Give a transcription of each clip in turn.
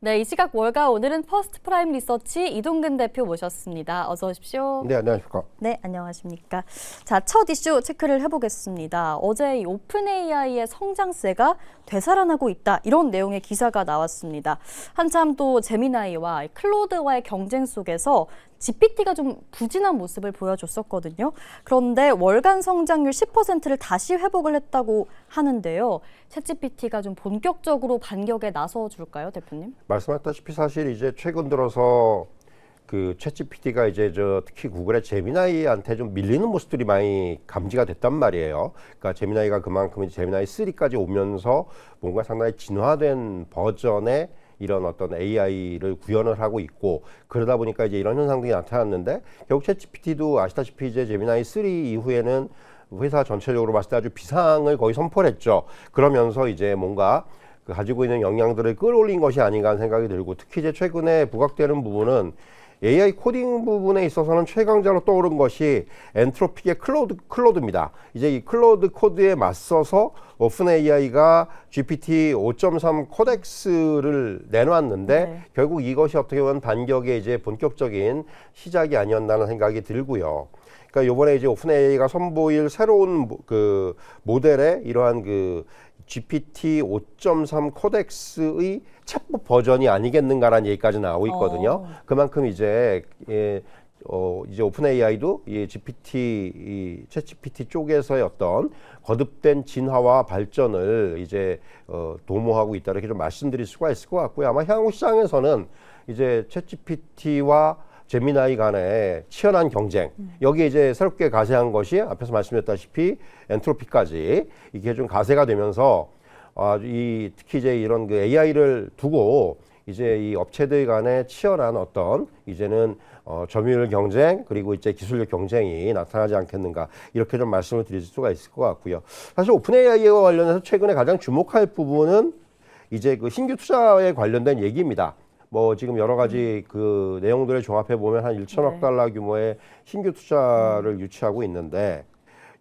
네, 이 시각 월가 오늘은 퍼스트 프라임 리서치 이동근 대표 모셨습니다. 어서 오십시오. 네, 안녕하십니까. 네, 안녕하십니까. 자, 첫 이슈 체크를 해보겠습니다. 어제 이 오픈 AI의 성장세가 되살아나고 있다. 이런 내용의 기사가 나왔습니다. 한참 또 제미나이와 클로드와의 경쟁 속에서 GPT가 좀 부진한 모습을 보여줬었거든요. 그런데 월간 성장률 10%를 다시 회복을 했다고 하는데요. 챗GPT가 좀 본격적으로 반격에 나서줄까요, 대표님? 말씀하셨다시피 사실 이제 최근 들어서 그 챗GPT가 이제 특히 구글의 제미나이한테 좀 밀리는 모습들이 많이 감지가 됐단 말이에요. 그러니까 제미나이가 그만큼 제미나이 3까지 오면서 뭔가 상당히 진화된 버전의 이런 어떤 AI를 구현을 하고 있고, 그러다 보니까 이제 이런 현상들이 나타났는데, 결국 챗GPT도 아시다시피 이제 제미나이 3 이후에는 회사 전체적으로 봤을 때 아주 비상을 거의 선포를 했죠. 그러면서 이제 뭔가 가지고 있는 역량들을 끌어올린 것이 아닌가 하는 생각이 들고, 특히 이제 최근에 부각되는 부분은 AI 코딩 부분에 있어서는 최강자로 떠오른 것이 엔트로픽의 클로드입니다. 이제 이 클로드 코드에 맞서서 오픈 AI가 GPT 5.3 코덱스를 내놨는데, 네. 결국 이것이 어떻게 보면 반격의 이제 본격적인 시작이 아니었나는 생각이 들고요. 그러니까 이번에 이제 오픈 AI가 선보일 새로운 그 모델의 이러한 그 GPT 5.3 코덱스의 챗봇 버전이 아니겠는가라는 얘기까지 나오고 있거든요. 그만큼 이제 이제 오픈 AI도 이 챗GPT 쪽에서의 어떤 거듭된 진화와 발전을 이제 도모하고 있다, 이렇게 좀 말씀드릴 수가 있을 것 같고요. 아마 향후 시장에서는 이제 챗GPT와 제미나이 간의 치열한 경쟁, 여기에 이제 새롭게 가세한 것이 앞에서 말씀드렸다시피 엔트로피까지 이게 좀 가세가 되면서 특히 이제 이런 그 AI를 두고 이제 이 업체들 간의 치열한 어떤 이제는 점유율 경쟁, 그리고 이제 기술력 경쟁이 나타나지 않겠는가, 이렇게 좀 말씀을 드릴 수가 있을 것 같고요. 사실 오픈 AI와 관련해서 최근에 가장 주목할 부분은 이제 그 신규 투자에 관련된 얘기입니다. 뭐 지금 여러 가지 그 내용들을 종합해 보면 한 1천억 달러 규모의 신규 투자를 유치하고 있는데,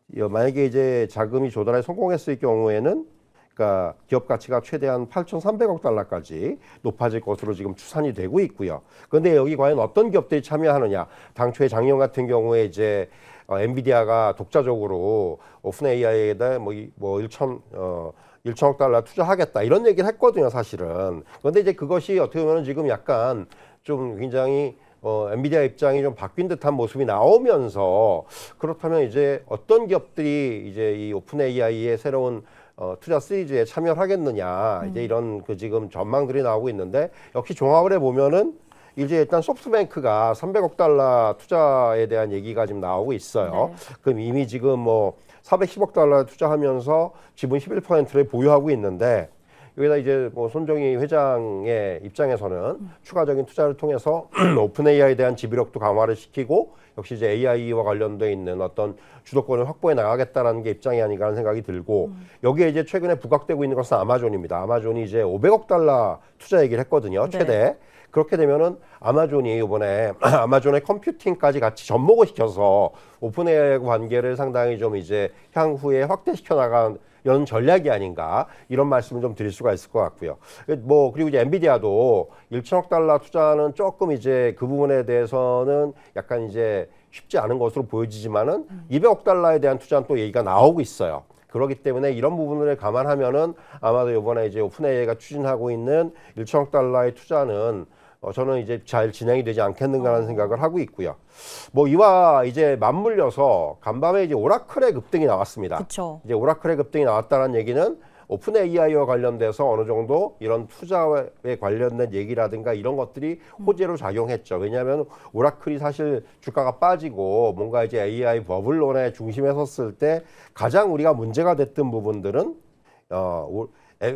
만약에 이제 자금이 조달에 성공했을 경우에는 그러니까 기업 가치가 최대한 8,300억 달러까지 높아질 것으로 지금 추산이 되고 있고요. 그런데 여기 과연 어떤 기업들이 참여하느냐? 당초에 작년 같은 경우에 이제 엔비디아가 독자적으로 오픈 AI에다 뭐 1천억 달러 투자하겠다, 이런 얘기를 했거든요, 사실은. 그런데 이제 그것이 어떻게 보면 지금 약간 좀 굉장히 엔비디아 입장이 좀 바뀐 듯한 모습이 나오면서, 그렇다면 이제 어떤 기업들이 이제 이 오픈 AI의 새로운 투자 시리즈에 참여를 하겠느냐, 이제 이런 그 지금 전망들이 나오고 있는데, 역시 종합을 해보면은 이제 일단 소프트뱅크가 300억 달러 투자에 대한 얘기가 지금 나오고 있어요. 네. 그럼 이미 지금 뭐 410억 달러 투자하면서 지분 11%를 보유하고 있는데, 여기다 이제 뭐 손정희 회장의 입장에서는 추가적인 투자를 통해서 오픈 AI에 대한 지배력도 강화를 시키고, 역시 이제 AI와 관련돼 있는 어떤 주도권을 확보해 나가겠다라는 게 입장이 아닌가 하는 생각이 들고, 여기에 이제 최근에 부각되고 있는 것은 아마존입니다. 아마존이 이제 500억 달러 투자 얘기를 했거든요, 최대. 네. 그렇게 되면은 아마존이 이번에 아마존의 컴퓨팅까지 같이 접목을 시켜서 오픈 AI와 관계를 상당히 좀 이제 향후에 확대시켜 나간 이런 전략이 아닌가, 이런 말씀을 좀 드릴 수가 있을 것 같고요. 뭐 그리고 이제 엔비디아도 1천억 달러 투자는 조금 이제 그 부분에 대해서는 약간 이제 쉽지 않은 것으로 보여지지만은 200억 달러에 대한 투자는 또 얘기가 나오고 있어요. 그렇기 때문에 이런 부분을 감안하면은 아마도 이번에 이제 오픈 AI가 추진하고 있는 1천억 달러의 투자는 저는 이제 잘 진행이 되지 않겠는가라는 생각을 하고 있고요. 뭐 이와 이제 맞물려서 간밤에 이제 오라클의 급등이 나왔습니다. 그쵸. 이제 오라클의 급등이 나왔다는 얘기는 오픈 AI와 관련돼서 어느 정도 이런 투자에 관련된 얘기라든가 이런 것들이 호재로 작용했죠. 왜냐하면 오라클이 사실 주가가 빠지고 뭔가 이제 AI 버블론의 중심에 섰을 때 가장 우리가 문제가 됐던 부분들은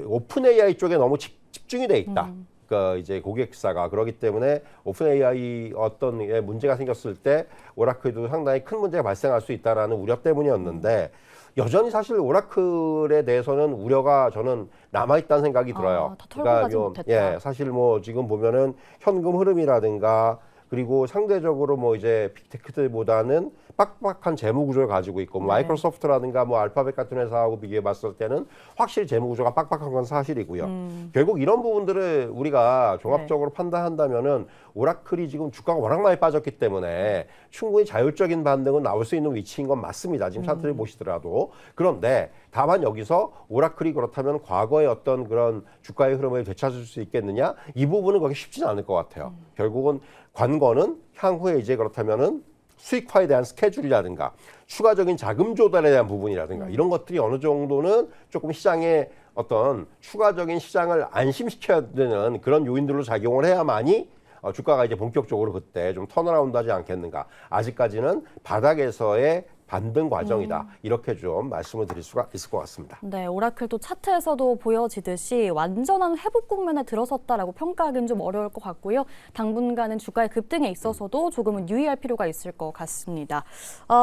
오픈 AI 쪽에 너무 집중이 돼 있다. 그러니까 이제 고객사가 그렇기 때문에 오픈 AI 어떤 문제가 생겼을 때 오라클도 상당히 큰 문제가 발생할 수 있다라는 우려 때문이었는데, 여전히 사실 오라클에 대해서는 우려가 저는 남아있다는 생각이 들어요. 다 털고 가지 못했다. 사실 뭐 지금 보면은 현금 흐름이라든가, 그리고 상대적으로 뭐 이제 빅테크들보다는 빡빡한 재무 구조를 가지고 있고 네. 마이크로소프트라든가 뭐 알파벳 같은 회사하고 비교해 봤을 때는 확실히 재무 구조가 빡빡한 건 사실이고요. 결국 이런 부분들을 우리가 종합적으로 판단한다면은 오라클이 지금 주가가 워낙 많이 빠졌기 때문에 충분히 자율적인 반등은 나올 수 있는 위치인 건 맞습니다. 지금 차트를 보시더라도. 그런데 다만 여기서 오라클이 그렇다면 과거의 어떤 그런 주가의 흐름을 되찾을 수 있겠느냐? 이 부분은 그렇게 쉽지는 않을 것 같아요. 결국은 관건은 향후에 이제 그렇다면은 수익화에 대한 스케줄이라든가 추가적인 자금 조달에 대한 부분이라든가 이런 것들이 어느 정도는 조금 시장의 어떤 추가적인 시장을 안심시켜야 되는 그런 요인들로 작용을 해야만이 주가가 이제 본격적으로 그때 좀 턴어라운드 하지 않겠는가. 아직까지는 바닥에서의 반등 과정이다. 이렇게 좀 말씀을 드릴 수가 있을 것 같습니다. 네, 오라클도 차트에서도 보여지듯이 완전한 회복 국면에 들어섰다라고 평가하기는 좀 어려울 것 같고요. 당분간은 주가의 급등에 있어서도 조금은 유의할 필요가 있을 것 같습니다.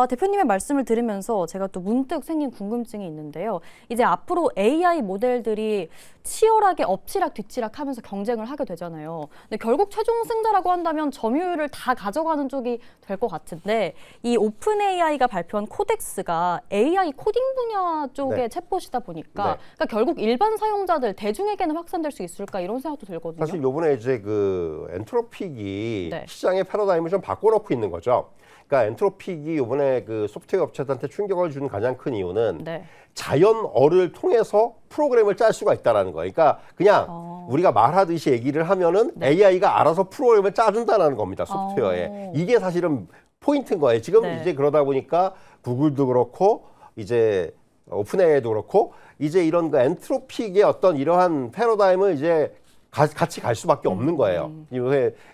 대표님의 말씀을 들으면서 제가 또 문득 생긴 궁금증이 있는데요. 이제 앞으로 AI 모델들이 치열하게 엎치락 뒤치락 하면서 경쟁을 하게 되잖아요. 근데 결국 최종 승자라고 한다면 점유율을 다 가져가는 쪽이 될 것 같은데 이 오픈 AI가 발표한 코덱스가 AI 코딩 분야 쪽의 네. 챗봇이다 보니까 네. 그러니까 결국 일반 사용자들 대중에게는 확산될 수 있을까 이런 생각도 들거든요. 사실 요번에 이제 그 엔트로픽이 네. 시장의 패러다임을 좀 바꿔놓고 있는 거죠. 그러니까 엔트로픽이 요번에 그 소프트웨어 업체들한테 충격을 준 가장 큰 이유는 네. 자연어를 통해서 프로그램을 짤 수가 있다는 거예요. 그러니까 그냥 우리가 말하듯이 얘기를 하면은 AI가 알아서 프로그램을 짜준다는 겁니다. 소프트웨어에. 이게 사실은 포인트인 거예요. 지금 네. 이제 그러다 보니까 구글도 그렇고 이제 오픈AI도 그렇고 이제 이런 그 엔트로픽의 어떤 이러한 패러다임을 이제 같이 갈 수밖에 없는 거예요.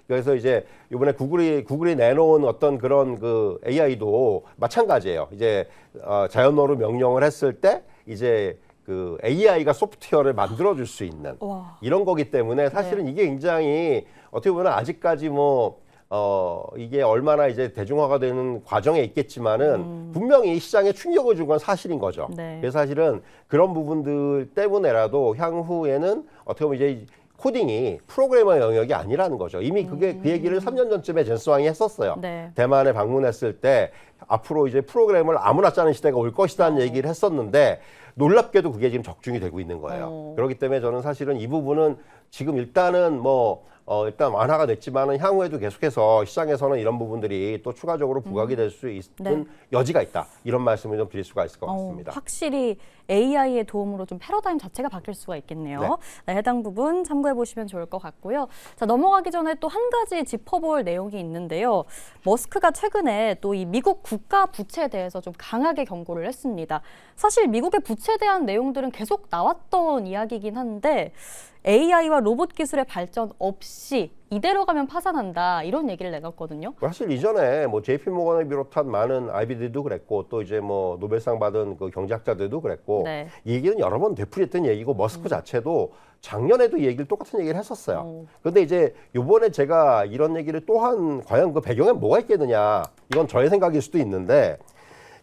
그래서 이제 이번에 구글이 내놓은 어떤 그런 그 AI도 마찬가지예요. 이제 자연어로 명령을 했을 때 이제 그 AI가 소프트웨어를 만들어줄 수 있는 와. 이런 거기 때문에 사실은 이게 굉장히 어떻게 보면 아직까지 뭐 이게 얼마나 이제 대중화가 되는 과정에 있겠지만은 분명히 시장에 충격을 준 건 사실인 거죠. 네. 그래서 사실은 그런 부분들 때문에라도 향후에는 어떻게 보면 이제 코딩이 프로그래머 영역이 아니라는 거죠. 이미 그 얘기를 3년 전쯤에 젠스 왕이 했었어요. 네. 대만에 방문했을 때 앞으로 이제 프로그램을 아무나 짜는 시대가 올 것이라는 얘기를 했었는데 놀랍게도 그게 지금 적중이 되고 있는 거예요. 그렇기 때문에 저는 사실은 이 부분은 지금 일단은 일단 완화가 됐지만은 향후에도 계속해서 시장에서는 이런 부분들이 또 추가적으로 부각이 될 수 있는 네. 여지가 있다. 이런 말씀을 좀 드릴 수가 있을 것 같습니다. 확실히 AI의 도움으로 좀 패러다임 자체가 바뀔 수가 있겠네요. 네, 해당 부분 참고해 보시면 좋을 것 같고요. 자, 넘어가기 전에 또 한 가지 짚어볼 내용이 있는데요. 머스크가 최근에 또 이 미국 국가 부채에 대해서 좀 강하게 경고를 했습니다. 사실 미국의 부채에 대한 내용들은 계속 나왔던 이야기이긴 한데 AI와 로봇 기술의 발전 없이 이대로 가면 파산한다 이런 얘기를 내놨거든요. 사실 이전에 뭐 JP 모건을 비롯한 많은 IB들도 그랬고 또 이제 뭐 노벨상 받은 그 경제학자들도 그랬고 네. 이 얘기는 여러 번 되풀이했던 얘기고 머스크 자체도 작년에도 이 얘기를 똑같은 얘기를 했었어요. 그런데 이제 요번에 제가 이런 얘기를 또한 과연 그 배경에 뭐가 있겠느냐 이건 저의 생각일 수도 있는데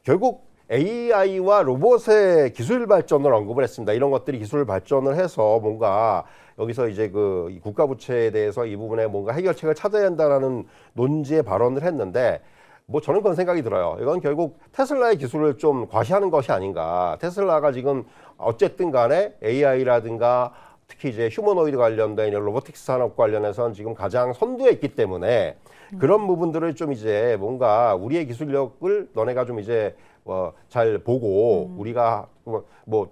결국 AI와 로봇의 기술 발전을 언급을 했습니다. 이런 것들이 기술 발전을 해서 뭔가 여기서 이제 그 국가 부채에 대해서 이 부분에 뭔가 해결책을 찾아야 한다라는 논지의 발언을 했는데 뭐 저는 그런 생각이 들어요. 이건 결국 테슬라의 기술을 좀 과시하는 것이 아닌가. 테슬라가 지금 어쨌든 간에 AI라든가 특히 이제 휴머노이드 관련된 이런 로보틱스 산업 관련해서는 지금 가장 선두에 있기 때문에 그런 부분들을 좀 이제 뭔가 우리의 기술력을 너네가 좀 이제 잘 보고 우리가 뭐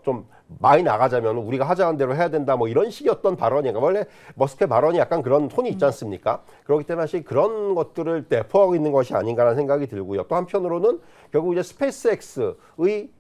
좀 많이 나가자면 우리가 하자는 대로 해야 된다 뭐 이런 식이었던 발언이니까 원래 머스크의 발언이 약간 그런 톤이 있지 않습니까? 그렇기 때문에 사실 그런 것들을 내포하고 있는 것이 아닌가라는 생각이 들고요. 또 한편으로는 결국 이제 스페이스X의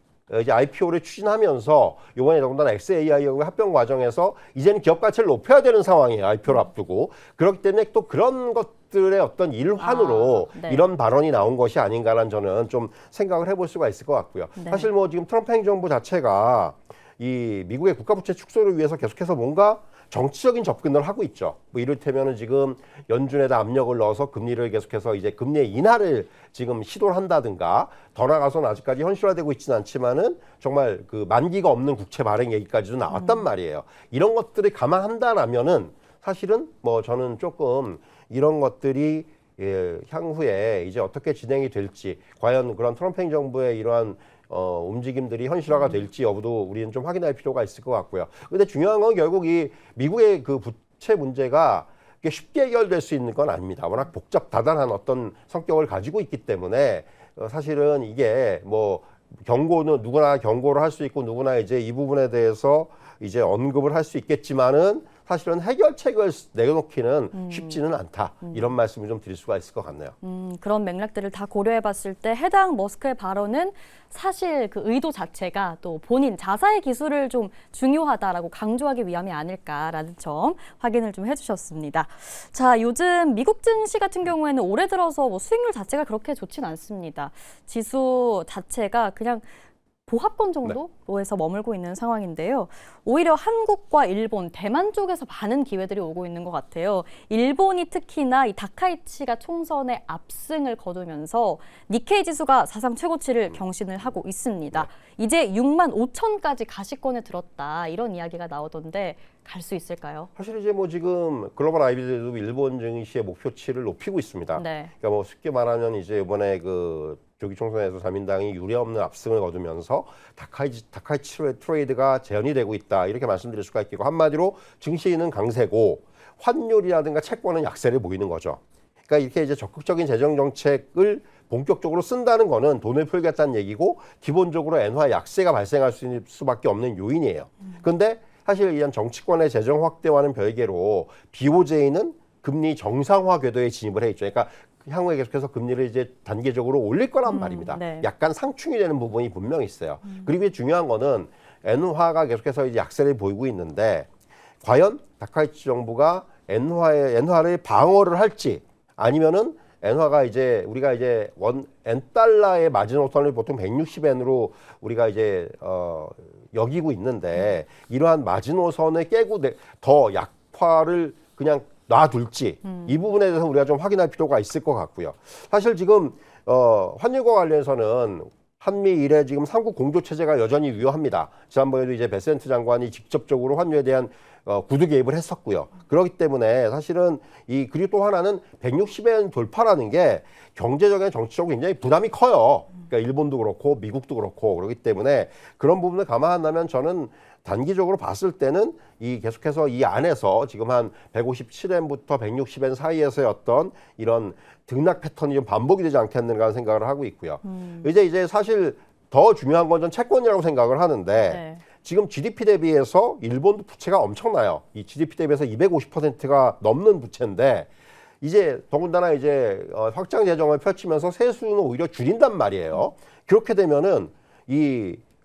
이제 IPO를 추진하면서 이번에 더군다나 XAI하고의 합병 과정에서 이제는 기업 가치를 높여야 되는 상황이에요. IPO를 앞두고. 그렇기 때문에 또 그런 것들의 어떤 일환으로 네. 이런 발언이 나온 것이 아닌가라는 저는 좀 생각을 해볼 수가 있을 것 같고요. 네. 사실 뭐 지금 트럼프 행정부 자체가 이 미국의 국가부채 축소를 위해서 계속해서 뭔가 정치적인 접근을 하고 있죠. 뭐 이를테면은 지금 연준에다 압력을 넣어서 금리를 계속해서 이제 금리의 인하를 지금 시도를 한다든가 더 나아가서는 아직까지 현실화되고 있지는 않지만은 정말 그 만기가 없는 국채 발행 얘기까지도 나왔단 말이에요. 이런 것들을 감안한다라면은 사실은 뭐 저는 조금 이런 것들이 향후에 이제 어떻게 진행이 될지, 과연 그런 트럼프 행정부의 이러한 움직임들이 현실화가 될지 여부도 우리는 좀 확인할 필요가 있을 것 같고요. 근데 중요한 건 결국 이 미국의 그 부채 문제가 쉽게 해결될 수 있는 건 아닙니다. 워낙 복잡 다단한 어떤 성격을 가지고 있기 때문에 사실은 이게 뭐 경고는 누구나 경고를 할 수 있고 누구나 이제 이 부분에 대해서 이제 언급을 할 수 있겠지만은 사실은 해결책을 내놓기는 쉽지는 않다. 이런 말씀을 좀 드릴 수가 있을 것 같네요. 그런 맥락들을 다 고려해 봤을 때 해당 머스크의 발언은 사실 그 의도 자체가 또 본인 자사의 기술을 좀 중요하다라고 강조하기 위함이 아닐까라는 점 확인을 좀 해주셨습니다. 자, 요즘 미국 증시 같은 경우에는 올해 들어서 뭐 수익률 자체가 그렇게 좋진 않습니다. 지수 자체가 그냥 보합권 정도로에서 머물고 있는 상황인데요. 오히려 한국과 일본, 대만 쪽에서 많은 기회들이 오고 있는 것 같아요. 일본이 특히나 이 다카이치가 총선에 압승을 거두면서 니케이 지수가 사상 최고치를 경신을 하고 있습니다. 이제 6만 5천까지 가시권에 들었다 이런 이야기가 나오던데 갈 수 있을까요? 사실 이제 뭐 지금 글로벌 아이비들도 일본 증시의 목표치를 높이고 있습니다. 네. 그러니까 뭐 쉽게 말하면 이제 이번에 그 조기 총선에서 자민당이 유례없는 압승을 거두면서 다카이치 트레이드가 재현이 되고 있다 이렇게 말씀드릴 수가 있겠고 한마디로 증시는 강세고 환율이라든가 채권은 약세를 보이는 거죠. 그러니까 이렇게 이제 적극적인 재정 정책을 본격적으로 쓴다는 거는 돈을 풀겠다는 얘기고 기본적으로 엔화 약세가 발생할 수밖에 없는 요인이에요. 그런데 사실 이런 정치권의 재정 확대와는 별개로 BOJ는 금리 정상화 궤도에 진입을 해 있죠. 그러니까 향후에 계속해서 금리를 이제 단계적으로 올릴 거란 말입니다. 네. 약간 상충이 되는 부분이 분명히 있어요. 그리고 중요한 거는 엔화가 계속해서 이제 약세를 보이고 있는데 과연 다카이치 정부가 엔화를 방어를 할지 아니면은 엔화가 이제 우리가 이제 엔달러의 마지노선을 보통 160엔으로 우리가 이제 여기고 있는데 이러한 마지노선을 깨고 더 약화를 그냥 놔둘지 이 부분에 대해서 우리가 좀 확인할 필요가 있을 것 같고요. 사실 지금 환율과 관련해서는 한미일의 지금 삼국 공조 체제가 여전히 유효합니다. 지난번에도 이제 베센트 장관이 직접적으로 환율에 대한 구두 개입을 했었고요. 그렇기 때문에 사실은 그리고 또 하나는 160엔 돌파라는 게 경제적인 정치적으로 굉장히 부담이 커요. 그러니까 일본도 그렇고 미국도 그렇고 그렇기 때문에 그런 부분을 감안한다면 저는 단기적으로 봤을 때는 계속해서 이 안에서 지금 한 157엔부터 160엔 사이에서의 어떤 이런 등락 패턴이 좀 반복이 되지 않겠는가 하는 생각을 하고 있고요. 이제 사실 더 중요한 건 전 채권이라고 생각을 하는데 네. 지금 GDP 대비해서 일본도 부채가 엄청나요. 이 GDP 대비해서 250%가 넘는 부채인데 이제 더군다나 이제 확장 재정을 펼치면서 세수는 오히려 줄인단 말이에요. 그렇게 되면은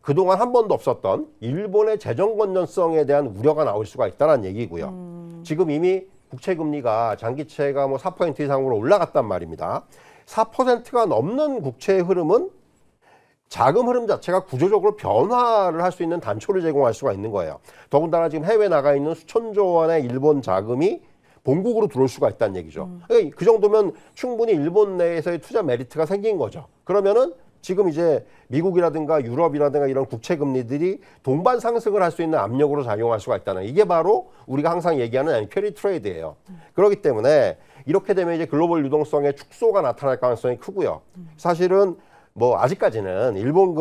그동안 한 번도 없었던 일본의 재정 건전성에 대한 우려가 나올 수가 있다는 얘기고요. 지금 이미 국채 금리가 장기채가 뭐 4% 이상으로 올라갔단 말입니다. 4%가 넘는 국채의 흐름은 자금 흐름 자체가 구조적으로 변화를 할 수 있는 단초를 제공할 수가 있는 거예요. 더군다나 지금 해외 나가 있는 수천조 원의 일본 자금이 본국으로 들어올 수가 있다는 얘기죠. 그러니까 그 정도면 충분히 일본 내에서의 투자 메리트가 생긴 거죠. 그러면은 지금 이제 미국이라든가 유럽이라든가 이런 국채 금리들이 동반 상승을 할 수 있는 압력으로 작용할 수가 있다는 이게 바로 우리가 항상 얘기하는 캐리 트레이드예요. 그렇기 때문에 이렇게 되면 이제 글로벌 유동성의 축소가 나타날 가능성이 크고요. 사실은 뭐 아직까지는 일본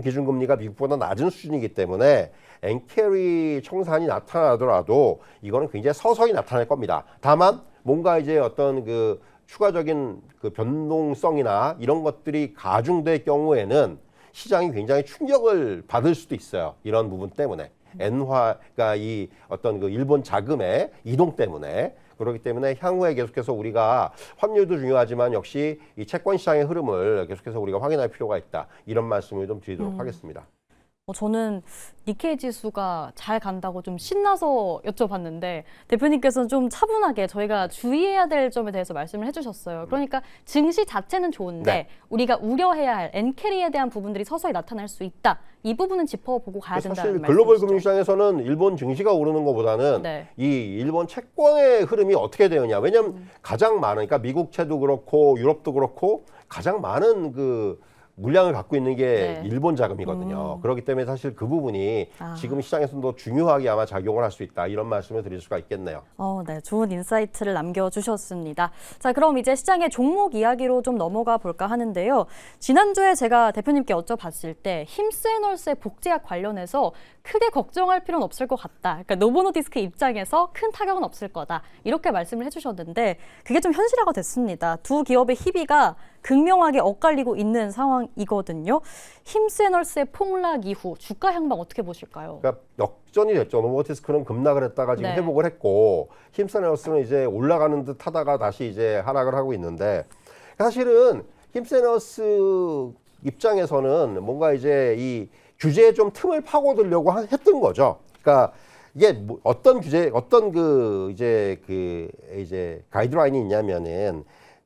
기준금리가 미국보다 낮은 수준이기 때문에 엔캐리 청산이 나타나더라도 이거는 굉장히 서서히 나타날 겁니다. 다만 뭔가 이제 어떤 그 추가적인 그 변동성이나 이런 것들이 가중될 경우에는 시장이 굉장히 충격을 받을 수도 있어요. 이런 부분 때문에 엔화가 이 어떤 그 일본 자금의 이동 때문에 그렇기 때문에 향후에 계속해서 우리가 환율도 중요하지만 역시 이 채권 시장의 흐름을 계속해서 우리가 확인할 필요가 있다. 이런 말씀을 좀 드리도록 하겠습니다. 저는 니케이 지수가 잘 간다고 좀 신나서 여쭤봤는데 대표님께서는 좀 차분하게 저희가 주의해야 될 점에 대해서 말씀을 해주셨어요. 그러니까 증시 자체는 좋은데 네. 우리가 우려해야 할 엔캐리에 대한 부분들이 서서히 나타날 수 있다. 이 부분은 짚어보고 가야 된다는 사실 말씀이시죠. 글로벌 금융시장에서는 일본 증시가 오르는 것보다는 네. 이 일본 채권의 흐름이 어떻게 되느냐. 왜냐하면 가장 많은 그러니까 미국채도 그렇고 유럽도 그렇고 가장 많은 그 물량을 갖고 있는 게 네. 일본 자금이거든요. 그렇기 때문에 사실 그 부분이 지금 시장에서도 중요하게 아마 작용을 할 수 있다. 이런 말씀을 드릴 수가 있겠네요. 네, 좋은 인사이트를 남겨주셨습니다. 자, 그럼 이제 시장의 종목 이야기로 좀 넘어가 볼까 하는데요. 지난주에 제가 대표님께 여쭤봤을 때 힘스앤얼스의 복제약 관련해서 크게 걱정할 필요는 없을 것 같다. 그러니까 노보노디스크 입장에서 큰 타격은 없을 거다. 이렇게 말씀을 해주셨는데 그게 좀 현실화가 됐습니다. 두 기업의 희비가 극명하게 엇갈리고 있는 상황이거든요. 힘스앤얼스의 폭락 이후 주가 향방 어떻게 보실까요? 그러니까 역전이 됐죠. 노보노디스크는 급락을 했다가 지금 네. 회복을 했고 힘스앤얼스는 이제 올라가는 듯 하다가 다시 이제 하락을 하고 있는데 사실은 힘스앤얼스 입장에서는 뭔가 이제 이 규제에 좀 틈을 파고들려고 했던 거죠. 그러니까 이게 뭐 어떤 규제, 어떤 이제 가이드라인이 있냐면은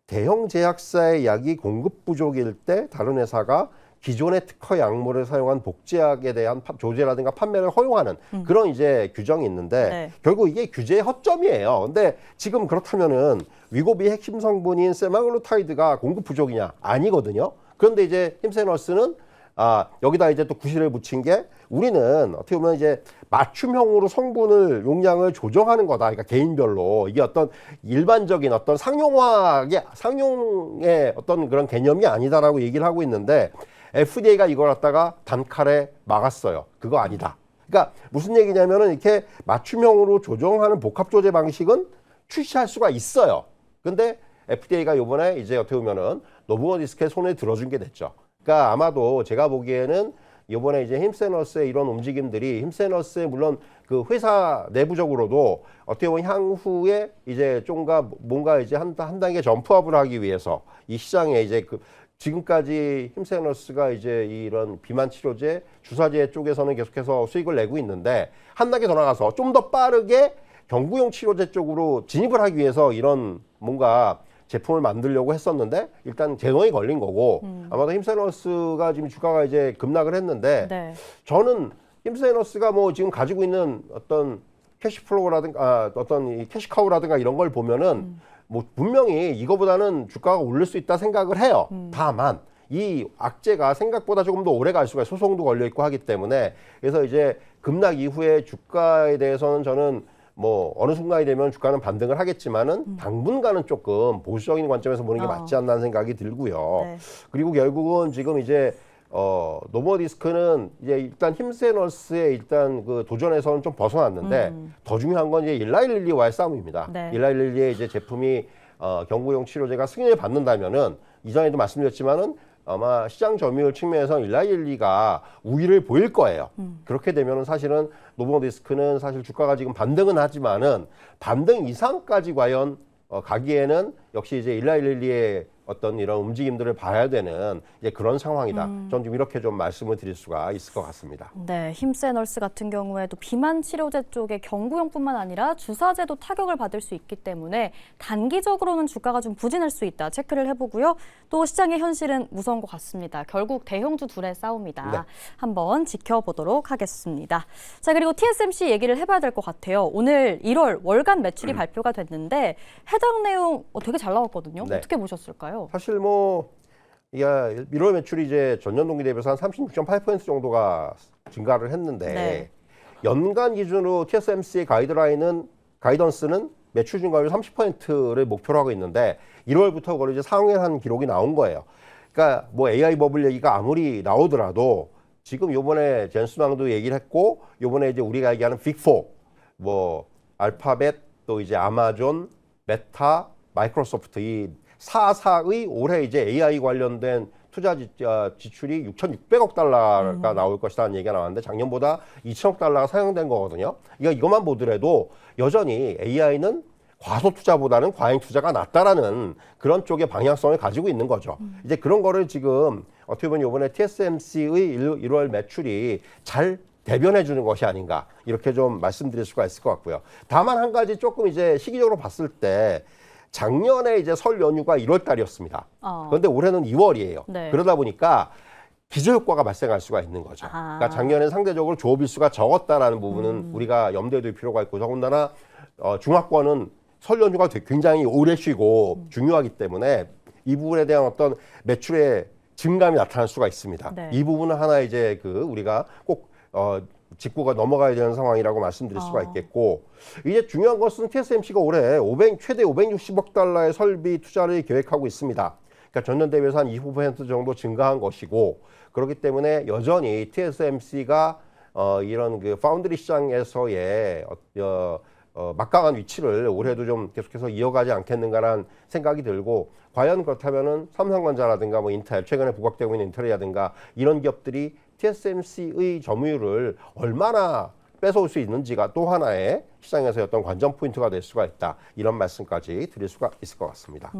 대형 제약사의 약이 공급 부족일 때 다른 회사가 기존의 특허 약물을 사용한 복제약에 대한 조제라든가 판매를 허용하는 그런 이제 규정이 있는데 네. 결국 이게 규제의 허점이에요. 근데 지금 그렇다면은 위고비 핵심 성분인 세마글루타이드가 공급 부족이냐? 아니거든요. 그런데 이제 힘스앤얼스는 여기다 이제 또 구실을 붙인 게 우리는 어떻게 보면 이제 맞춤형으로 성분을 용량을 조정하는 거다. 그러니까 개인별로 이게 어떤 일반적인 어떤 상용의 어떤 그런 개념이 아니다라고 얘기를 하고 있는데 FDA가 이걸 갖다가 단칼에 막았어요. 그거 아니다. 그러니까 무슨 얘기냐면은 이렇게 맞춤형으로 조정하는 복합 조제 방식은 출시할 수가 있어요. 근데 FDA가 요번에 이제 어떻게 보면은 노보노디스크의 손에 들어준 게 됐죠. 그러니까 아마도 제가 보기에는 이번에 이제 힘스앤얼스의 이런 움직임들이 힘스앤얼스의 물론 그 회사 내부적으로도 어떻게 보면 향후에 이제 좀가 뭔가 이제 한 단계 점프업을 하기 위해서 이 시장에 이제 그 지금까지 힘스앤얼스가 이제 이런 비만 치료제, 주사제 쪽에서는 계속해서 수익을 내고 있는데 한 단계 더 나가서 좀 더 빠르게 경구용 치료제 쪽으로 진입을 하기 위해서 이런 뭔가 제품을 만들려고 했었는데 일단 제동이 걸린 거고 아마도 힘스앤얼스가 지금 주가가 이제 급락을 했는데 네. 저는 힘스앤얼스가 뭐 지금 가지고 있는 어떤 캐시플로우라든가 어떤 이 캐시카우라든가 이런 걸 보면은 뭐 분명히 이거보다는 주가가 오를 수 있다 생각을 해요. 다만 이 악재가 생각보다 조금 더 오래 갈 수가 있어요. 소송도 걸려 있고 하기 때문에 그래서 이제 급락 이후에 주가에 대해서는 저는 뭐 어느 순간이 되면 주가는 반등을 하겠지만은 당분간은 조금 보수적인 관점에서 보는 게 맞지 않나는 생각이 들고요. 네. 그리고 결국은 지금 이제 노보디스크는 이제 일단 힘스앤얼스의 일단 그 도전에서는 좀 벗어났는데 더 중요한 건 이제 일라일릴리와의 싸움입니다. 네. 일라일릴리의 이제 제품이 경구용 치료제가 승인을 받는다면은 이전에도 말씀드렸지만은 아마 시장 점유율 측면에서 일라일리가 우위를 보일 거예요. 그렇게 되면은 사실은 노보디스크는 사실 주가가 지금 반등은 하지만은 반등 이상까지 과연 가기에는 역시 이제 일라일리의 어떤 이런 움직임들을 봐야 되는 이제 그런 상황이다. 전 좀 이렇게 좀 말씀을 드릴 수가 있을 것 같습니다. 네, 힘스앤얼스 같은 경우에도 비만 치료제 쪽에 경구용뿐만 아니라 주사제도 타격을 받을 수 있기 때문에 단기적으로는 주가가 좀 부진할 수 있다 체크를 해보고요. 또 시장의 현실은 무서운 것 같습니다. 결국 대형주 둘의 싸움이다. 네. 한번 지켜보도록 하겠습니다. 자, 그리고 TSMC 얘기를 해봐야 될 것 같아요. 오늘 1월 월간 매출이 발표가 됐는데 해당 내용 되게 잘 나왔거든요. 네. 어떻게 보셨을까요? 사실 뭐 이게 1월 매출이 이제 전년 동기 대비해서 한 36.8% 정도가 증가를 했는데 네. 연간 기준으로 TSMC의 가이던스는 매출 증가율 30%를 목표로 하고 있는데 1월부터 그걸 이제 상회한 기록이 나온 거예요. 그러니까 뭐 AI 버블 얘기가 아무리 나오더라도 지금 요번에 젠슨왕도 얘기를 했고 요번에 이제 우리가 얘기하는 빅4 뭐 알파벳 또 이제 아마존, 메타, 마이크로소프트 이 4사의 올해 이제 AI 관련된 투자 지출이 6,600억 달러가 나올 것이라는 얘기가 나왔는데 작년보다 2천억 달러가 상향된 거거든요. 그러니까 이것만 보더라도 여전히 AI는 과소 투자보다는 과잉 투자가 낫다라는 그런 쪽의 방향성을 가지고 있는 거죠. 이제 그런 거를 지금 어떻게 보면 이번에 TSMC의 1월 매출이 잘 대변해 주는 것이 아닌가 이렇게 좀 말씀드릴 수가 있을 것 같고요. 다만 한 가지 조금 이제 시기적으로 봤을 때 작년에 이제 설 연휴가 1월 달이었습니다. 그런데 올해는 2월이에요. 네. 그러다 보니까 기저효과가 발생할 수가 있는 거죠. 그러니까 작년에 상대적으로 조업일수가 적었다라는 부분은 우리가 염두에 둘 필요가 있고 더군다나 중화권은 설 연휴가 굉장히 오래 쉬고 중요하기 때문에 이 부분에 대한 어떤 매출의 증감이 나타날 수가 있습니다. 네. 이 부분은 하나 이제 우리가 꼭 짚고 넘어가야 되는 상황이라고 말씀드릴 수가 있겠고, 이제 중요한 것은 TSMC가 올해 최대 560억 달러의 설비 투자를 계획하고 있습니다. 그러니까 전년 대비해서 한 25% 정도 증가한 것이고, 그렇기 때문에 여전히 TSMC가 이런 파운드리 시장에서의 막강한 위치를 올해도 좀 계속해서 이어가지 않겠는가라는 생각이 들고, 과연 그렇다면은 삼성전자라든가 인텔, 최근에 부각되고 있는 인텔이라든가 이런 기업들이 TSMC의 점유율을 얼마나 뺏어올 수 있는지가 또 하나의 시장에서의 어떤 관전 포인트가 될 수가 있다. 이런 말씀까지 드릴 수가 있을 것 같습니다.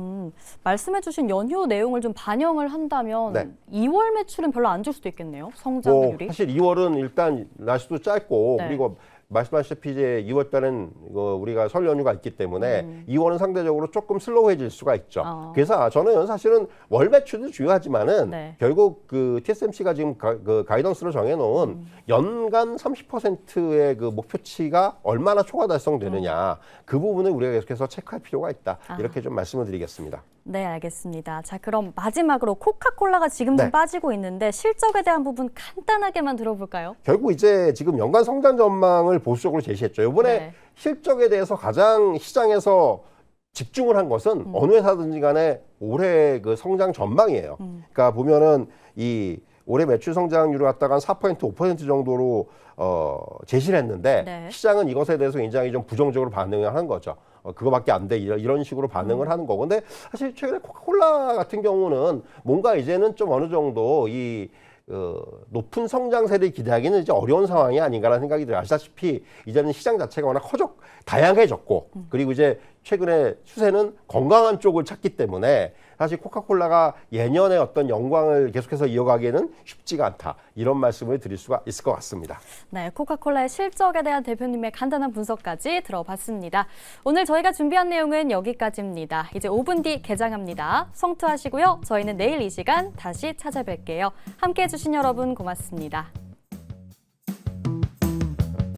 말씀해주신 연휴 내용을 좀 반영을 한다면 네. 2월 매출은 별로 안 줄 수도 있겠네요. 성장률이. 사실 2월은 일단 날씨도 짧고 네. 그리고 말씀하셨다시피 이제 2월 달은 우리가 설 연휴가 있기 때문에 2월은 상대적으로 조금 슬로우해질 수가 있죠. 그래서 저는 사실은 월 매출도 중요하지만은 네. 결국 TSMC가 지금 가이던스로 정해놓은 연간 30%의 목표치가 얼마나 초과 달성되느냐, 그 부분을 우리가 계속해서 체크할 필요가 있다. 이렇게 좀 말씀을 드리겠습니다. 네, 알겠습니다. 자, 그럼 마지막으로 코카콜라가 지금 좀 네. 빠지고 있는데 실적에 대한 부분 간단하게만 들어볼까요? 결국 이제 지금 연간 성장 전망을 보수적으로 제시했죠. 이번에 네. 실적에 대해서 가장 시장에서 집중을 한 것은 어느 회사든지 간에 올해 성장 전망이에요. 그러니까 보면은 이 올해 매출 성장률을 갖다가 한 4%, 5% 정도로 제시를 했는데 네. 시장은 이것에 대해서 굉장히 좀 부정적으로 반응을 하는 거죠. 그거밖에 안 돼. 이런 식으로 반응을 하는 거고. 근데 사실 최근에 코카콜라 같은 경우는 뭔가 이제는 좀 어느 정도 높은 성장세를 기대하기는 이제 어려운 상황이 아닌가라는 생각이 들어요. 아시다시피 이제는 시장 자체가 워낙 다양해졌고, 그리고 이제 최근에 추세는 건강한 쪽을 찾기 때문에 사실 코카콜라가 예년의 어떤 영광을 계속해서 이어가기에는 쉽지가 않다. 이런 말씀을 드릴 수가 있을 것 같습니다. 네, 코카콜라의 실적에 대한 대표님의 간단한 분석까지 들어봤습니다. 오늘 저희가 준비한 내용은 여기까지입니다. 이제 5분 뒤 개장합니다. 성투하시고요. 저희는 내일 이 시간 다시 찾아뵐게요. 함께해 주신 여러분 고맙습니다.